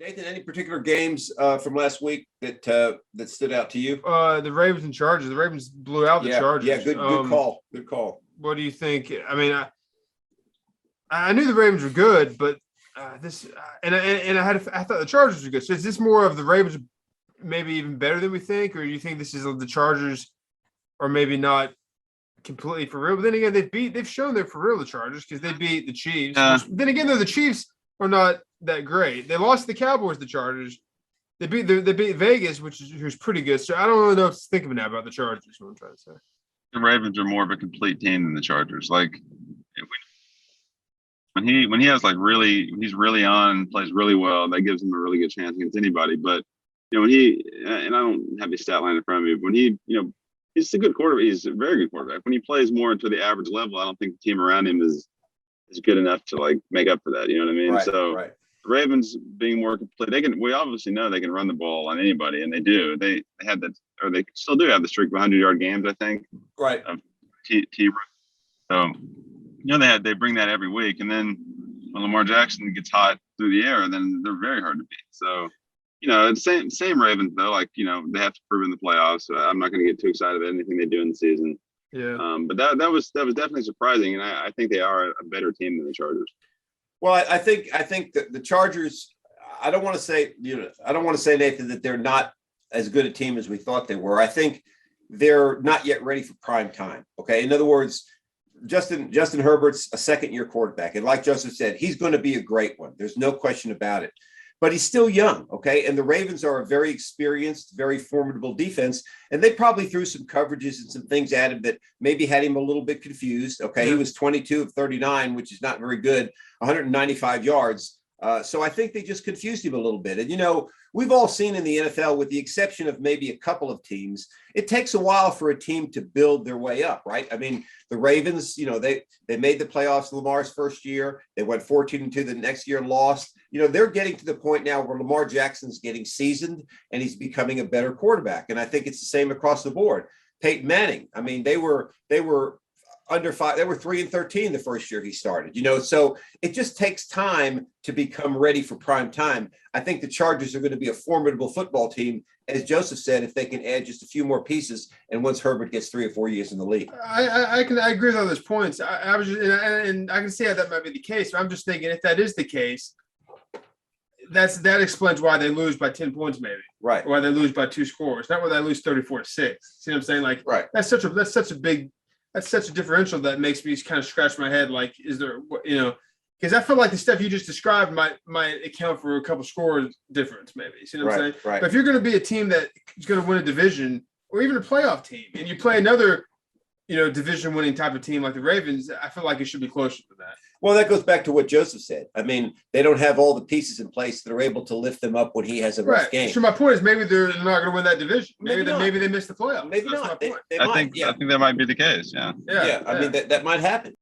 Nathan, any particular games from last week that stood out to you? The Ravens and Chargers. The Ravens blew out the Chargers. Yeah, good call. Good call. What do you think? I mean, I knew the Ravens were good, but I thought the Chargers were good. So is this more of the Ravens maybe even better than we think, or do you think this is the Chargers are maybe not completely for real? But then again, they've shown they're for real, the Chargers, because they beat the Chiefs. Then again, though, the Chiefs are not that great. They lost the Cowboys, the Chargers. They beat Vegas, who's pretty good. So I don't really know what to think of now about the Chargers. Is what I'm trying to say. The Ravens are more of a complete team than the Chargers. Like when he has he's really on, plays really well, that gives him a really good chance against anybody. But when and I don't have the stat line in front of me, but when he's a good quarterback. He's a very good quarterback. When he plays more into the average level, I don't think the team around him is good enough to make up for that. You know what I mean? Right. The Ravens being more complete, we obviously know they can run the ball on anybody, and they do. They had that, or they still do have the streak of 100-yard games, I think. Right. Of So, they bring that every week, and then when Lamar Jackson gets hot through the air, then they're very hard to beat. So, the same Ravens though. They have to prove in the playoffs. So I'm not going to get too excited about anything they do in the season. Yeah. But that was definitely surprising, and I think they are a better team than the Chargers. Well, I think that the Chargers, I don't want to say, Nathan, that they're not as good a team as we thought they were. I think they're not yet ready for prime time. Okay. In other words, Justin Herbert's a second-year quarterback. And like Joseph said, he's going to be a great one. There's no question about it. But he's still young, okay? And the Ravens are a very experienced, very formidable defense, and they probably threw some coverages and some things at him that maybe had him a little bit confused, okay? He was 22 of 39, which is not very good, 195 yards. So I think they just confused him a little bit. And, we've all seen in the NFL, with the exception of maybe a couple of teams, it takes a while for a team to build their way up, right? I mean, the Ravens, they made the playoffs Lamar's first year. They went 14-2 the next year, lost. They're getting to the point now where Lamar Jackson's getting seasoned and he's becoming a better quarterback. And I think it's the same across the board. Peyton Manning, I mean, they were under 5. They were 3-13 the first year he started, so it just takes time to become ready for prime time. I think the Chargers are going to be a formidable football team, as Joseph said, if they can add just a few more pieces. And once Herbert gets 3 or 4 years in the league, I agree with all those points. I was just, and I can see how that might be the case. But I'm just thinking, if that is the case, that explains why they lose by 10 points, maybe. Right. Or why they lose by 2 scores, not why they lose 34-6. See what I'm saying? Right. That's such a differential that makes me kind of scratch my head. Is there, because I feel like the stuff you just described might account for a couple scores difference, maybe. See what I'm saying? Right. But if you're going to be a team that is going to win a division or even a playoff team, and you play another, division winning type of team like the Ravens, I feel like it should be closer to that. Well, that goes back to what Joseph said. I mean, they don't have all the pieces in place that are able to lift them up when he has a rough game. So my point is, maybe they're not going to win that division. Maybe they miss the playoffs. Maybe not. I think that might be the case. Yeah. I mean, that might happen.